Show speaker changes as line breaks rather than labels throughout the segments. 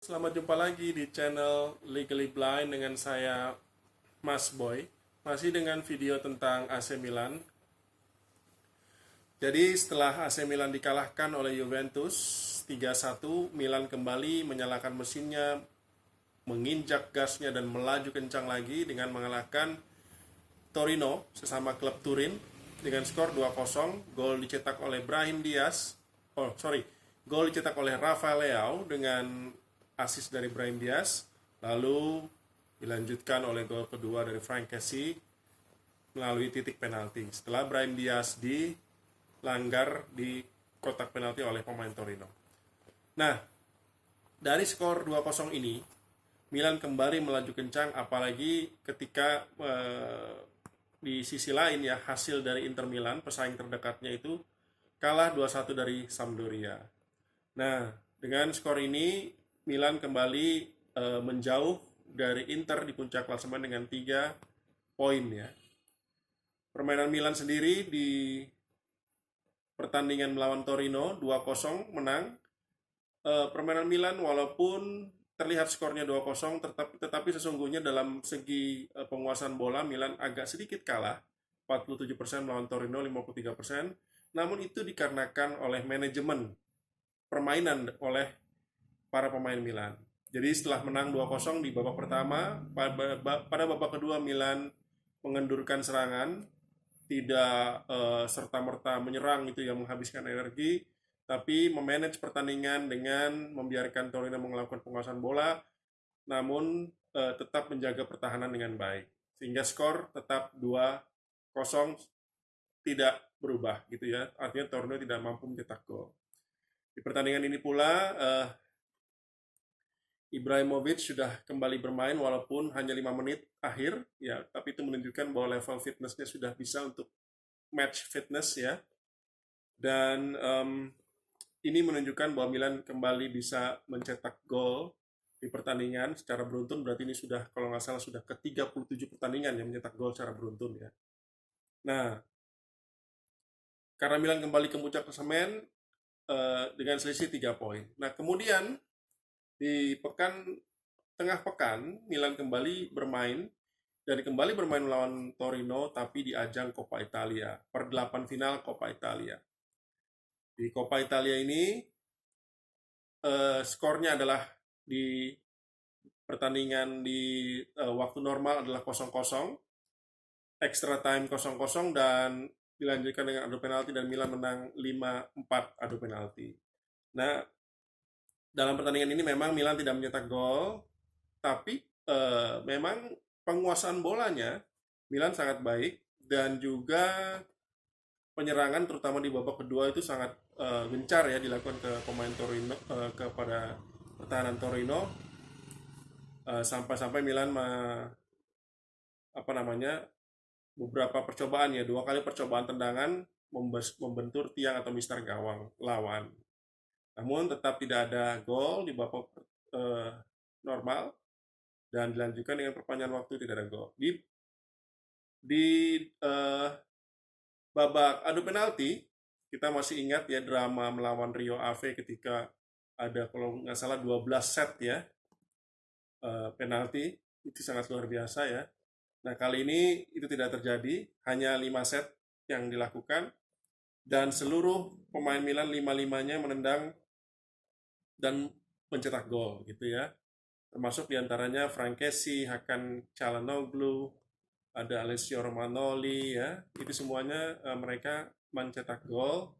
Selamat jumpa lagi di channel Legally Blind dengan saya Mas Boy. Masih dengan video tentang AC Milan. Jadi setelah AC Milan dikalahkan oleh Juventus 3-1, Milan kembali menyalakan mesinnya, menginjak gasnya dan melaju kencang lagi dengan mengalahkan Torino, sesama klub Turin, dengan skor 2-0. Gol dicetak oleh Brahim Diaz. Gol dicetak oleh Rafael Leao dengan assist dari Brahim Diaz. Lalu dilanjutkan oleh gol kedua dari Frank Kessie melalui titik penalti. Setelah Brahim Diaz dilanggar di kotak penalti oleh pemain Torino. Nah, dari skor 2-0 ini, Milan kembali melaju kencang, apalagi ketika di sisi lain ya, hasil dari Inter Milan, pesaing terdekatnya itu kalah 2-1 dari Sampdoria. Nah, dengan skor ini Milan kembali menjauh dari Inter di puncak klasemen dengan 3 poin ya. Permainan Milan sendiri di pertandingan melawan Torino 2-0 menang. Permainan Milan walaupun terlihat skornya 2-0 tetapi sesungguhnya dalam segi penguasaan bola Milan agak sedikit kalah, 47% melawan Torino 53%. Namun itu dikarenakan oleh manajemen permainan oleh para pemain Milan. Jadi setelah menang 2-0 di babak pertama, pada babak kedua Milan mengendurkan serangan, tidak serta-merta menyerang itu yang menghabiskan energi, tapi memanage pertandingan dengan membiarkan Torino melakukan penguasaan bola, namun tetap menjaga pertahanan dengan baik. Sehingga skor tetap 2-0, tidak berubah gitu ya. Artinya Torino tidak mampu mencetak gol. Di pertandingan ini pula Ibrahimovic sudah kembali bermain walaupun hanya 5 menit akhir ya, tapi itu menunjukkan bahwa level fitnessnya sudah bisa untuk match fitness ya. Dan ini menunjukkan bahwa Milan kembali bisa mencetak gol di pertandingan secara beruntun. Berarti ini sudah, kalau nggak salah, sudah ke 37 pertandingan yang mencetak gol secara beruntun ya. Nah, karena Milan kembali ke puncak klasemen dengan selisih 3 poin. Nah, kemudian di tengah pekan Milan kembali bermain dan kembali bermain melawan Torino tapi di ajang Coppa Italia, per-8 final Coppa Italia. Di Coppa Italia ini skornya adalah di pertandingan di waktu normal adalah 0-0, extra time 0-0 dan dilanjutkan dengan adu penalti dan Milan menang 5-4 adu penalti. Nah, dalam pertandingan ini memang Milan tidak mencetak gol, tapi memang penguasaan bolanya Milan sangat baik dan juga penyerangan terutama di babak kedua itu sangat gencar ya dilakukan ke pemain Torino, kepada pertahanan Torino, sampai-sampai Milan beberapa percobaan ya, 2 kali percobaan tendangan membentur tiang atau mister gawang lawan. Namun tetap tidak ada gol di babak normal dan dilanjutkan dengan perpanjangan waktu, tidak ada gol. Di babak adu penalti kita masih ingat ya drama melawan Rio Ave ketika ada kalau nggak salah 12 set ya penalti, itu sangat luar biasa ya. Nah, kali ini itu tidak terjadi, hanya 5 set yang dilakukan dan seluruh pemain Milan lima-limanya menendang dan mencetak gol gitu ya. Termasuk diantaranya Frank Kessie, Hakan Çalhanoğlu, ada Alessio Romagnoli ya. Itu semuanya mereka mencetak gol.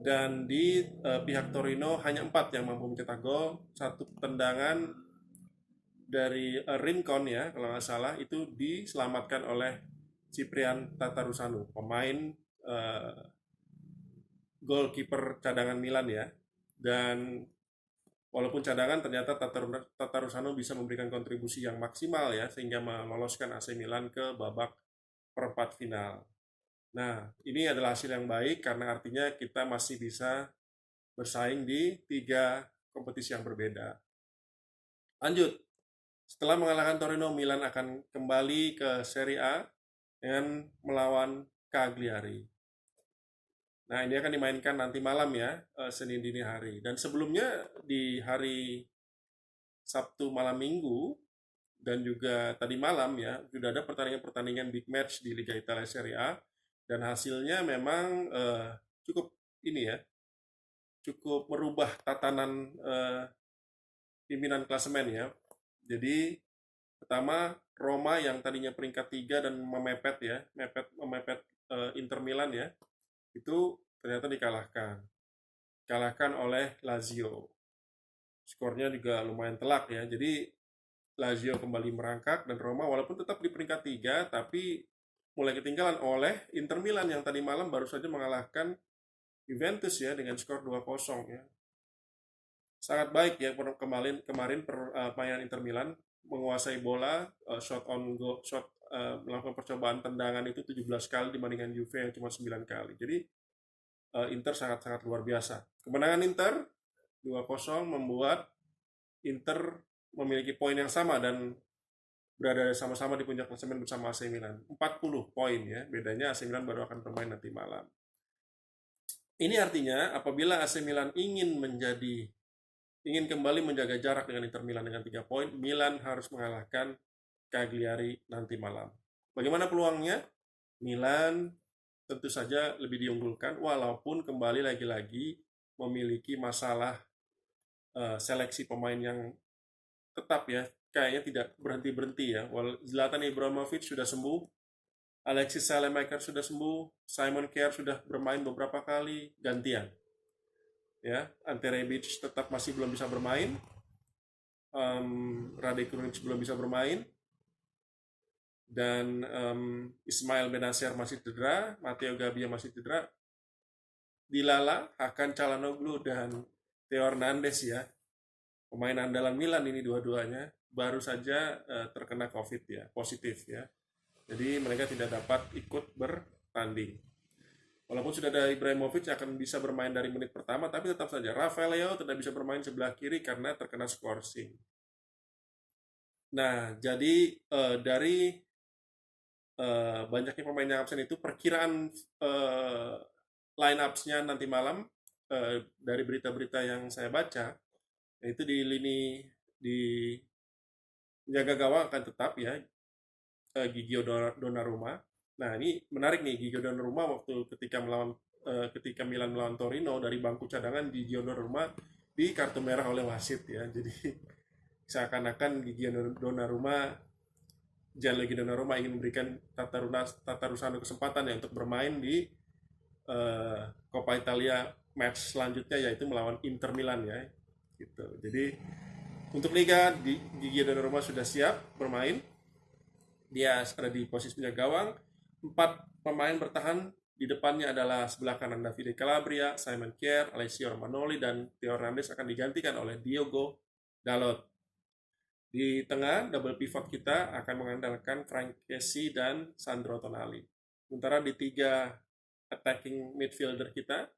Dan di pihak Torino hanya 4 yang mampu mencetak gol, satu tendangan dari Rincon ya kalau nggak salah itu diselamatkan oleh Ciprian Tatarusanu, pemain goalkeeper cadangan Milan ya. Dan walaupun cadangan ternyata Tatarusanu bisa memberikan kontribusi yang maksimal ya sehingga meloloskan AC Milan ke babak perempat final. Nah, ini adalah hasil yang baik karena artinya kita masih bisa bersaing di 3 kompetisi yang berbeda. Lanjut, setelah mengalahkan Torino, Milan akan kembali ke Serie A dengan melawan Cagliari. Nah, ini akan dimainkan nanti malam ya, Senin dini hari. Dan sebelumnya di hari Sabtu malam Minggu dan juga tadi malam ya sudah ada pertandingan-pertandingan big match di Liga Italia Serie A dan hasilnya memang cukup ini ya, cukup merubah tatanan pimpinan klasemen ya. Jadi pertama Roma yang tadinya peringkat 3 dan memepet ya, memepet Inter Milan ya, itu ternyata dikalahkan oleh Lazio. Skornya juga lumayan telak ya. Jadi Lazio kembali merangkak dan Roma walaupun tetap di peringkat 3 tapi mulai ketinggalan oleh Inter Milan yang tadi malam baru saja mengalahkan Juventus ya dengan skor 2-0 ya. Sangat baik ya kemarin permainan Inter Milan menguasai bola, shot on goal, melakukan percobaan tendangan itu 17 kali dibandingkan Juve yang cuma 9 kali. Jadi Inter sangat-sangat luar biasa. Kemenangan Inter 2-0 membuat Inter memiliki poin yang sama dan berada sama-sama di puncak klasemen bersama AC Milan. 40 poin ya, bedanya AC Milan baru akan bermain nanti malam. Ini artinya apabila AC Milan ingin kembali menjaga jarak dengan Inter Milan dengan 3 poin, Milan harus mengalahkan Cagliari nanti malam. Bagaimana peluangnya? Milan tentu saja lebih diunggulkan walaupun kembali lagi-lagi memiliki masalah seleksi pemain yang tetap ya, kayaknya tidak berhenti-berhenti ya. Zlatan Ibrahimovic sudah sembuh, Alexis Salemaker sudah sembuh, Simon Kjaer sudah bermain beberapa kali gantian. Ya, Ante Rebic tetap masih belum bisa bermain, Rade Krunic belum bisa bermain, dan Ismail Benacer masih cedera, Matteo Gabbia masih cedera, Dybala, Hakan Çalhanoğlu dan Theo Hernandez ya, pemain andalan Milan ini dua-duanya baru saja terkena COVID ya, positif ya. Jadi mereka tidak dapat ikut bertanding. Walaupun sudah ada Ibrahimovic akan bisa bermain dari menit pertama, tapi tetap saja Rafael Leao tidak bisa bermain sebelah kiri karena terkena skorsing. Nah, jadi dari banyaknya pemain yang absen itu perkiraan line up-nya nanti malam dari berita-berita yang saya baca itu di lini di penjaga gawang akan tetap ya Gigio Donnarumma. Nah ini menarik nih, Gigio Donnarumma waktu ketika Milan melawan Torino dari bangku cadangan Gigio Donnarumma di kartu merah oleh wasit ya. Jadi seakan-akan Gigio Donnarumma Gianluigi Donnarumma ingin memberikan Tata Rusano kesempatan ya untuk bermain di Coppa Italia match selanjutnya yaitu melawan Inter Milan ya. Gitu. Jadi untuk Liga Gigio Donnarumma sudah siap bermain. Dia ada di posisi penjaga gawang. 4 pemain bertahan di depannya adalah sebelah kanan Davide Calabria, Simon Kjaer, Alessio Romagnoli dan Theo Hernandez akan digantikan oleh Diogo Dalot. Di tengah double pivot kita akan mengandalkan Frank Kessie dan Sandro Tonali. Sementara di 3 attacking midfielder kita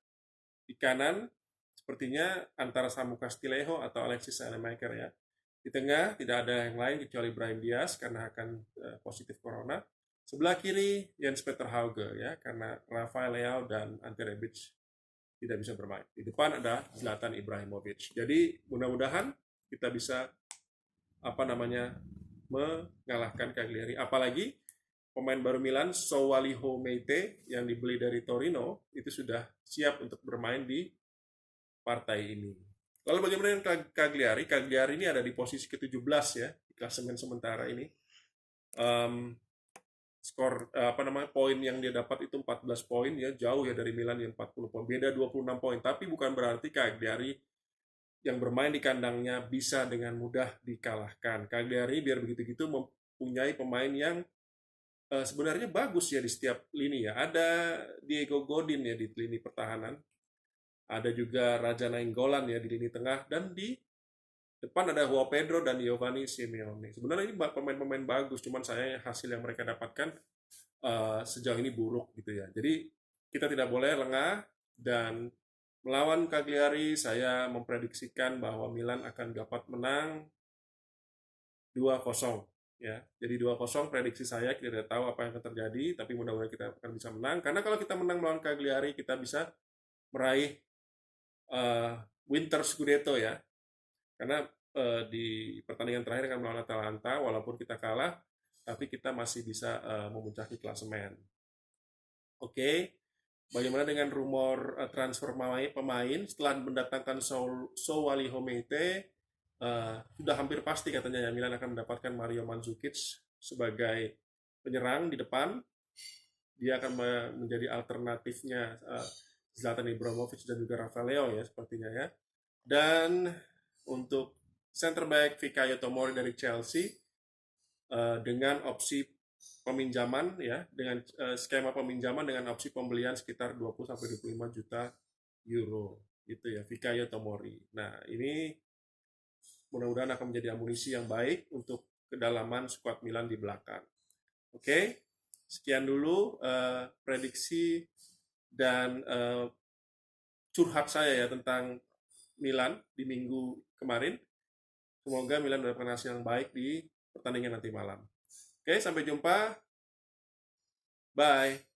di kanan sepertinya antara Samu Castillejo atau Alexis Salemaker ya. Di tengah tidak ada yang lain kecuali Brahim Diaz karena akan positif corona. Sebelah kiri Jens Peter Hauge ya karena Rafael Leao dan Ante Rebic tidak bisa bermain. Di depan ada Zlatan Ibrahimovic. Jadi mudah-mudahan kita bisa mengalahkan Cagliari. Apalagi pemain baru Milan Soaliho Meite yang dibeli dari Torino itu sudah siap untuk bermain di partai ini. Lalu bagaimana dengan Cagliari? Cagliari ini ada di posisi ke-17 ya di klasemen sementara ini. Poin yang dia dapat itu 14 poin ya, jauh ya dari Milan yang 40 poin. Beda 26 poin, tapi bukan berarti Cagliari yang bermain di kandangnya bisa dengan mudah dikalahkan. Cagliari biar begitu-gitu mempunyai pemain yang sebenarnya bagus ya di setiap lini ya. Ada Diego Godin ya di lini pertahanan. Ada juga Raja Nainggolan ya di lini tengah dan di depan ada Joao Pedro dan Giovanni Simeone. Sebenarnya ini pemain-pemain bagus, cuman saya hasil yang mereka dapatkan sejauh ini buruk gitu ya. Jadi kita tidak boleh lengah dan melawan Cagliari saya memprediksikan bahwa Milan akan dapat menang 2-0 ya. Jadi 2-0 prediksi saya, kita tidak tahu apa yang akan terjadi, tapi mudah-mudahan kita akan bisa menang karena kalau kita menang melawan Cagliari kita bisa meraih Winter Scudetto ya. Karena di pertandingan terakhir akan melawan Atalanta, walaupun kita kalah, tapi kita masih bisa memuncaki klasemen. Oke, bagaimana dengan rumor transfer pemain setelah mendatangkan Sowali Homete? Sudah hampir pasti katanya ya Milan akan mendapatkan Mario Mandzukic sebagai penyerang di depan. Dia akan menjadi alternatifnya Zlatan Ibrahimovic dan juga Rafael ya sepertinya ya. Dan untuk center back Fikayo Tomori dari Chelsea dengan opsi peminjaman ya, dengan skema peminjaman dengan opsi pembelian sekitar 20 sampai 25 juta euro gitu ya, Fikayo Tomori. Nah, ini mudah-mudahan akan menjadi amunisi yang baik untuk kedalaman skuad Milan di belakang. Oke, sekian dulu prediksi dan curhat saya ya tentang Milan di minggu kemarin. Semoga Milan mendapatkan hasil yang baik di pertandingan nanti malam. Oke, sampai jumpa. Bye.